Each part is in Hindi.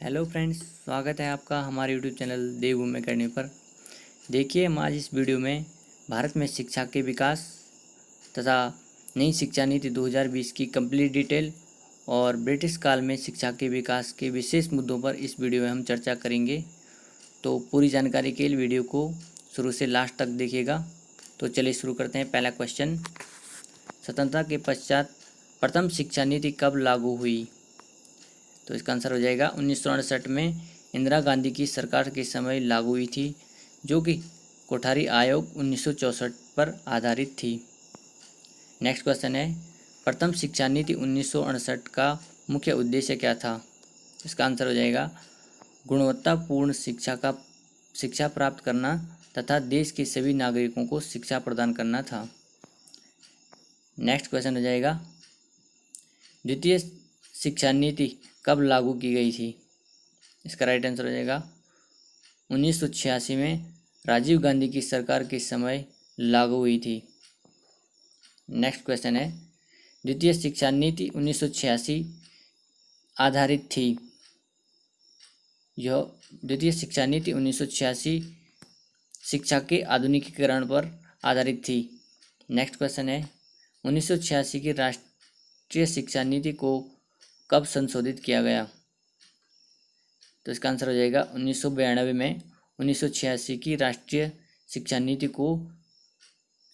हेलो फ्रेंड्स, स्वागत है आपका हमारे यूट्यूब चैनल देवभूमि करने पर। देखिए, हम आज इस वीडियो में भारत में शिक्षा के विकास तथा नई शिक्षा नीति 2020 की कंप्लीट डिटेल और ब्रिटिश काल में शिक्षा के विकास के विशेष मुद्दों पर इस वीडियो में हम चर्चा करेंगे। तो पूरी जानकारी के लिए वीडियो को शुरू से लास्ट तक देखिएगा। तो चलिए शुरू करते हैं। पहला क्वेश्चन, स्वतंत्रता के पश्चात प्रथम शिक्षा नीति कब लागू हुई? तो इसका आंसर हो जाएगा 1968 में इंदिरा गांधी की सरकार के समय लागू हुई थी, जो कि कोठारी आयोग 1964 पर आधारित थी। नेक्स्ट क्वेश्चन है, प्रथम शिक्षा नीति 1968 का मुख्य उद्देश्य क्या था? इसका आंसर हो जाएगा गुणवत्तापूर्ण शिक्षा प्राप्त करना तथा देश के सभी नागरिकों को शिक्षा प्रदान करना था। नेक्स्ट क्वेश्चन हो जाएगा, द्वितीय शिक्षा नीति कब लागू की गई थी? इसका राइट आंसर हो जाएगा 1986 में राजीव गांधी की सरकार के समय लागू हुई थी। नेक्स्ट क्वेश्चन है, द्वितीय शिक्षा नीति 1986 आधारित थी। यह द्वितीय शिक्षा नीति 1986 शिक्षा के आधुनिकीकरण पर आधारित थी। नेक्स्ट क्वेश्चन है, 1986 की राष्ट्रीय शिक्षा नीति को कब संशोधित किया गया? तो इसका आंसर हो जाएगा 1992 में 1986 की राष्ट्रीय शिक्षा नीति को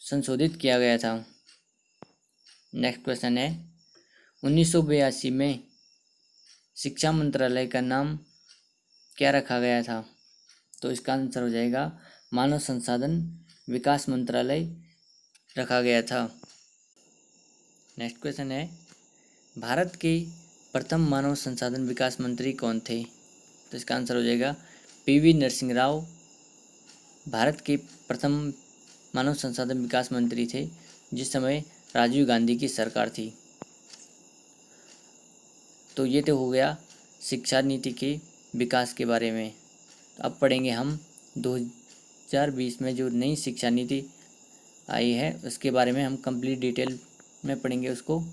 संशोधित किया गया था। नेक्स्ट क्वेश्चन है, 1982 में शिक्षा मंत्रालय का नाम क्या रखा गया था? तो इसका आंसर हो जाएगा मानव संसाधन विकास मंत्रालय रखा गया था। नेक्स्ट क्वेश्चन है, भारत के प्रथम मानव संसाधन विकास मंत्री कौन थे? तो इसका आंसर हो जाएगा पीवी नरसिंह राव भारत के प्रथम मानव संसाधन विकास मंत्री थे, जिस समय राजीव गांधी की सरकार थी। तो ये तो हो गया शिक्षा नीति के विकास के बारे में। तो अब पढ़ेंगे हम 2020 में जो नई शिक्षा नीति आई है उसके बारे में हम कंप्लीट डिटेल में पढ़ेंगे उसको।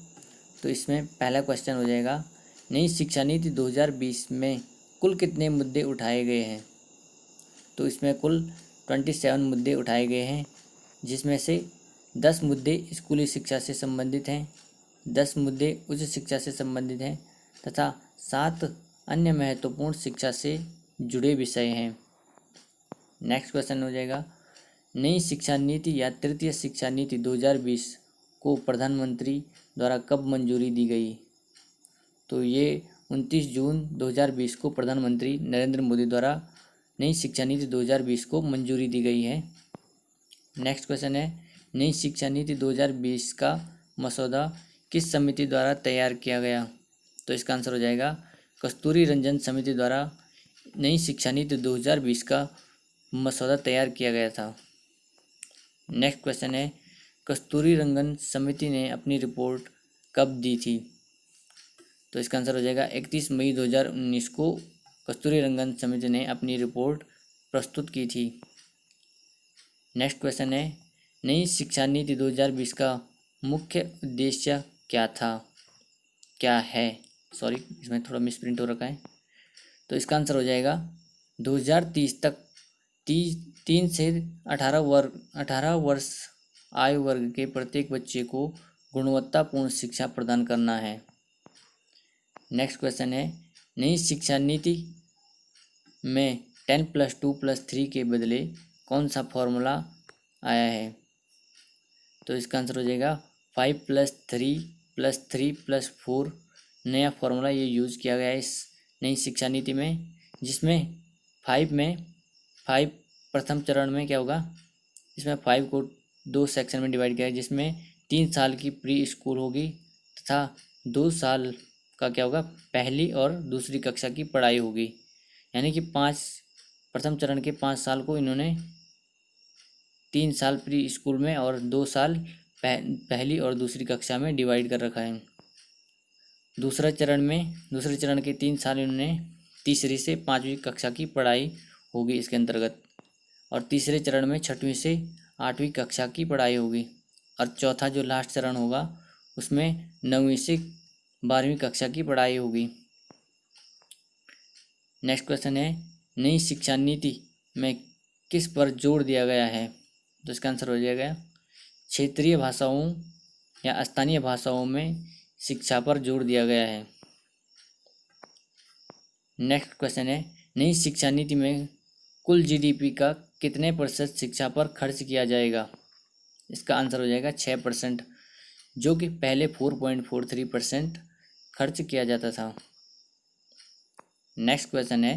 तो इसमें पहला क्वेश्चन हो जाएगा, नई शिक्षा नीति 2020 में कुल कितने मुद्दे उठाए गए हैं? तो इसमें कुल 27 मुद्दे उठाए गए हैं, जिसमें से 10 मुद्दे स्कूली शिक्षा से संबंधित हैं, 10 मुद्दे उच्च शिक्षा से संबंधित हैं तथा 7 अन्य महत्वपूर्ण शिक्षा से जुड़े विषय हैं। नेक्स्ट क्वेश्चन हो जाएगा, नई शिक्षा नीति या तृतीय शिक्षा नीति 2020 को प्रधानमंत्री द्वारा कब मंजूरी दी गई? तो ये 29 जून 2020 को प्रधानमंत्री नरेंद्र मोदी द्वारा नई शिक्षा नीति 2020 को मंजूरी दी गई है। नेक्स्ट क्वेश्चन है, नई शिक्षा नीति 2020 का मसौदा किस समिति द्वारा तैयार किया गया? तो इसका आंसर हो जाएगा कस्तूरी रंजन समिति द्वारा नई शिक्षा नीति 2020 का मसौदा तैयार किया गया था। नेक्स्ट क्वेश्चन है, कस्तूरी रंगन समिति ने अपनी रिपोर्ट कब दी थी? तो इसका आंसर हो जाएगा 31 मई 2019 को कस्तूरी रंगन समिति ने अपनी रिपोर्ट प्रस्तुत की थी। नेक्स्ट क्वेश्चन है, नई शिक्षा नीति 2020 का मुख्य उद्देश्य क्या है? सॉरी, इसमें थोड़ा मिसप्रिंट हो रखा है। तो इसका आंसर हो जाएगा 2030 तक 3 से 18 वर्ष आयु वर्ग के प्रत्येक बच्चे को गुणवत्तापूर्ण शिक्षा प्रदान करना है। नेक्स्ट क्वेश्चन है, नई शिक्षा नीति में 10+2+3 के बदले कौन सा फॉर्मूला आया है? तो इसका आंसर हो जाएगा 5+3+3+4 नया फॉर्मूला ये यूज़ किया गया है इस नई शिक्षा नीति में, जिसमें 5 प्रथम चरण में क्या होगा, इसमें 5 को 2 सेक्शन में डिवाइड किया है, जिसमें 3 साल की प्री स्कूल होगी तथा 2 साल का क्या होगा, पहली और दूसरी कक्षा की पढ़ाई होगी। यानी कि प्रथम चरण के 5 साल को इन्होंने 3 साल प्री स्कूल में और 2 साल पहली और दूसरी कक्षा में डिवाइड कर रखा है। दूसरे चरण के 3 साल इन्होंने तीसरी से 5वीं कक्षा की पढ़ाई होगी इसके अंतर्गत, और तीसरे चरण में 6वीं से 8वीं कक्षा की पढ़ाई होगी, और चौथा जो लास्ट चरण होगा उसमें 9वीं से 12वीं कक्षा की पढ़ाई होगी। नेक्स्ट क्वेश्चन है नई शिक्षा नीति में किस पर जोर दिया गया है? तो इसका आंसर हो जाएगा क्षेत्रीय भाषाओं या स्थानीय भाषाओं में शिक्षा पर जोर दिया गया है। नेक्स्ट क्वेश्चन है नई शिक्षा नीति में कुल जीडीपी का कितने प्रतिशत शिक्षा पर खर्च किया जाएगा? इसका आंसर हो जाएगा 6%, जो कि पहले 4.43% खर्च किया जाता था। नेक्स्ट क्वेश्चन है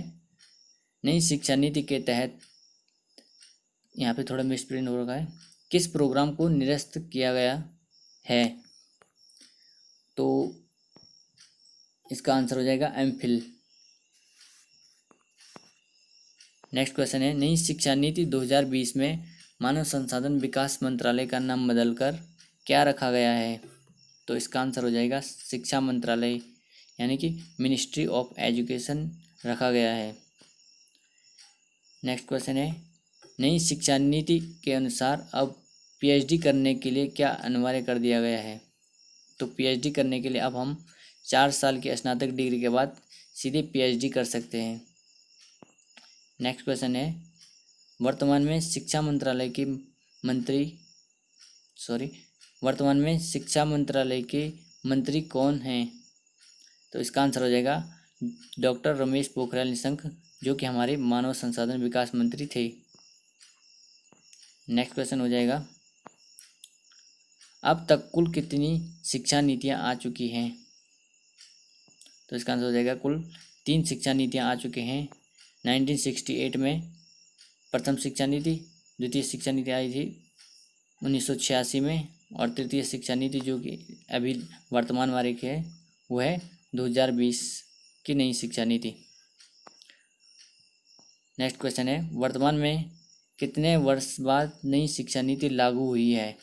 नई शिक्षा नीति के तहत, यहाँ पे थोड़ा मिसप्रिंट हो रखा है, किस प्रोग्राम को निरस्त किया गया है? तो इसका आंसर हो जाएगा एमफिल। नेक्स्ट क्वेश्चन है नई शिक्षा नीति 2020 में मानव संसाधन विकास मंत्रालय का नाम बदलकर क्या रखा गया है? तो इसका आंसर हो जाएगा शिक्षा मंत्रालय यानी कि मिनिस्ट्री ऑफ एजुकेशन रखा गया है। नेक्स्ट क्वेश्चन है नई शिक्षा नीति के अनुसार अब पीएचडी करने के लिए क्या अनिवार्य कर दिया गया है? तो पीएचडी करने के लिए अब हम 4 साल की स्नातक डिग्री के बाद सीधे पीएचडी कर सकते हैं। नेक्स्ट क्वेश्चन है वर्तमान में शिक्षा मंत्रालय के मंत्री कौन हैं? तो इसका आंसर हो जाएगा डॉक्टर रमेश पोखरियाल निशंक, जो कि हमारे मानव संसाधन विकास मंत्री थे। नेक्स्ट क्वेश्चन हो जाएगा अब तक कुल कितनी शिक्षा नीतियां आ चुकी हैं? तो इसका आंसर हो जाएगा कुल 3 शिक्षा नीतियां आ चुके हैं। 1968 में प्रथम शिक्षा नीति, द्वितीय शिक्षा नीति आई थी 1986 में, और तृतीय शिक्षा नीति जो कि अभी वर्तमान वाले की है वो है 2020 की नई शिक्षा नीति। नेक्स्ट क्वेश्चन है वर्तमान में कितने वर्ष बाद नई शिक्षा नीति लागू हुई है?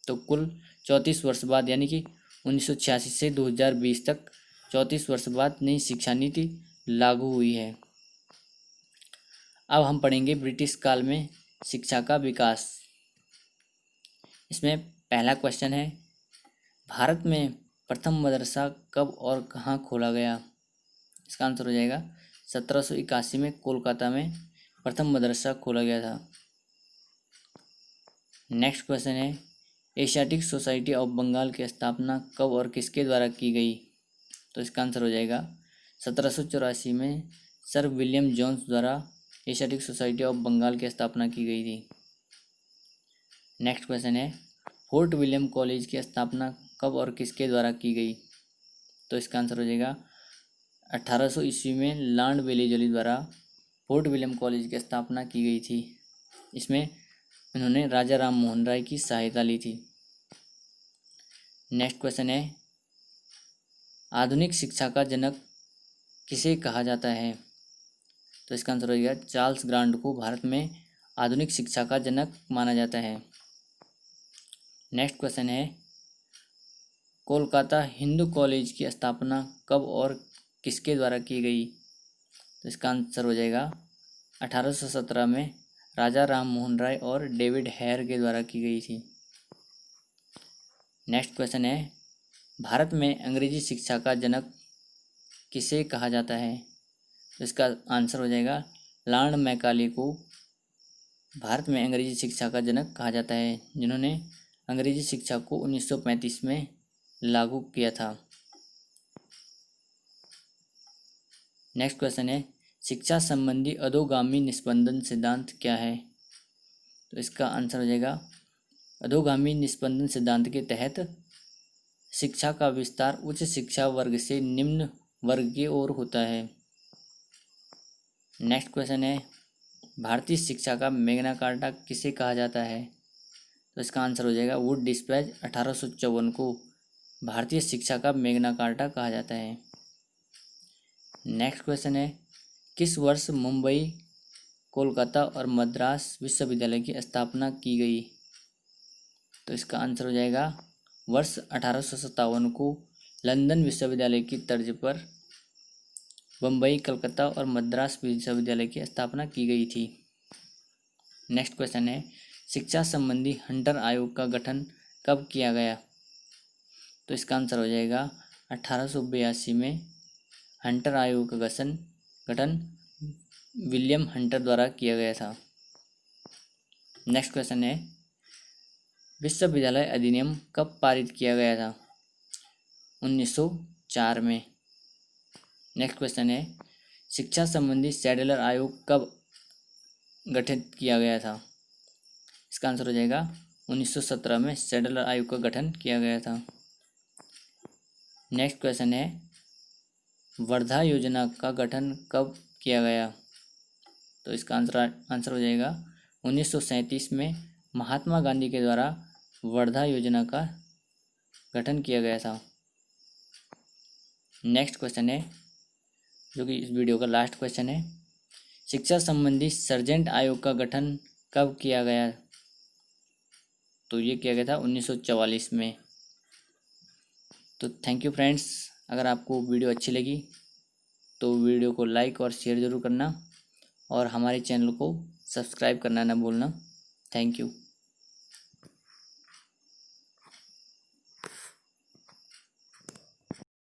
तो कुल 34 वर्ष बाद, यानी कि 1986 से 2020 तक 34 वर्ष बाद नई शिक्षा नीति लागू हुई है। अब हम पढ़ेंगे ब्रिटिश काल में शिक्षा का विकास। इसमें पहला क्वेश्चन है भारत में प्रथम मदरसा कब और कहाँ खोला गया? इसका आंसर हो जाएगा 1781 में कोलकाता में प्रथम मदरसा खोला गया था। नेक्स्ट क्वेश्चन है एशियाटिक सोसाइटी ऑफ बंगाल की स्थापना कब और किसके द्वारा की गई? तो इसका आंसर हो जाएगा 1784 में सर विलियम जोन्स द्वारा एशियाटिक सोसाइटी ऑफ बंगाल की स्थापना की गई थी। नेक्स्ट क्वेश्चन है फोर्ट विलियम कॉलेज की स्थापना कब और किसके द्वारा की गई? तो इसका आंसर हो जाएगा 1800 ईस्वी में लॉर्ड वेलेजली द्वारा फोर्ट विलियम कॉलेज की स्थापना की गई थी। इसमें उन्होंने राजा राम मोहन राय की सहायता ली थी। नेक्स्ट क्वेश्चन है आधुनिक शिक्षा का जनक किसे कहा जाता है? तो इसका आंसर हो जाएगा चार्ल्स ग्रांट को भारत में आधुनिक शिक्षा का जनक माना जाता है। नेक्स्ट क्वेश्चन है कोलकाता हिंदू कॉलेज की स्थापना कब और किसके द्वारा की गई? तो इसका आंसर हो जाएगा 1817 में राजा राम मोहन राय और डेविड हेयर के द्वारा की गई थी। नेक्स्ट क्वेश्चन है भारत में अंग्रेजी शिक्षा का जनक किसे कहा जाता है? तो इसका आंसर हो जाएगा लॉर्ड मैकाले को भारत में अंग्रेजी शिक्षा का जनक कहा जाता है, जिन्होंने अंग्रेजी शिक्षा को 1935 में लागू किया था। नेक्स्ट क्वेश्चन है शिक्षा संबंधी अधोगामी निस्पंदन सिद्धांत क्या है? तो इसका आंसर हो जाएगा अधोगामी निस्पंदन सिद्धांत के तहत शिक्षा का विस्तार उच्च शिक्षा वर्ग से निम्न वर्ग की ओर होता है। नेक्स्ट क्वेश्चन है भारतीय शिक्षा का मैग्ना कार्टा किसे कहा जाता है? तो इसका आंसर हो जाएगा वुड डिस्पैच 1854 को भारतीय शिक्षा का मैग्ना कार्टा कहा जाता है। नेक्स्ट क्वेश्चन है किस वर्ष मुंबई, कोलकाता और मद्रास विश्वविद्यालय की स्थापना की गई? तो इसका आंसर हो जाएगा वर्ष 1857 को लंदन विश्वविद्यालय की तर्ज पर बम्बई, कलकत्ता और मद्रास विश्वविद्यालय की स्थापना की गई थी। नेक्स्ट क्वेश्चन है शिक्षा संबंधी हंटर आयोग का गठन कब किया गया? तो इसका आंसर हो जाएगा 1882 में हंटर आयोग का गठन विलियम हंटर द्वारा किया गया था। नेक्स्ट क्वेश्चन है, विश्वविद्यालय अधिनियम कब पारित किया गया था? 1904 में। नेक्स्ट क्वेश्चन है, शिक्षा संबंधी सैडलर आयोग कब गठित किया गया था? इसका आंसर हो जाएगा 1917 में सैडलर आयोग का गठन किया गया था। नेक्स्ट क्वेश्चन है, वर्धा योजना का गठन कब किया गया? तो इसका आंसर हो जाएगा 1937 में महात्मा गांधी के द्वारा वर्धा योजना का गठन किया गया था। नेक्स्ट क्वेश्चन है, जो कि इस वीडियो का लास्ट क्वेश्चन है, शिक्षा संबंधी सर्जेंट आयोग का गठन कब किया गया? तो ये किया गया था 1944 में। तो थैंक यू फ्रेंड्स, अगर आपको वीडियो अच्छी लगी तो वीडियो को लाइक और शेयर ज़रूर करना और हमारे चैनल को सब्सक्राइब करना ना भूलना। Thank you.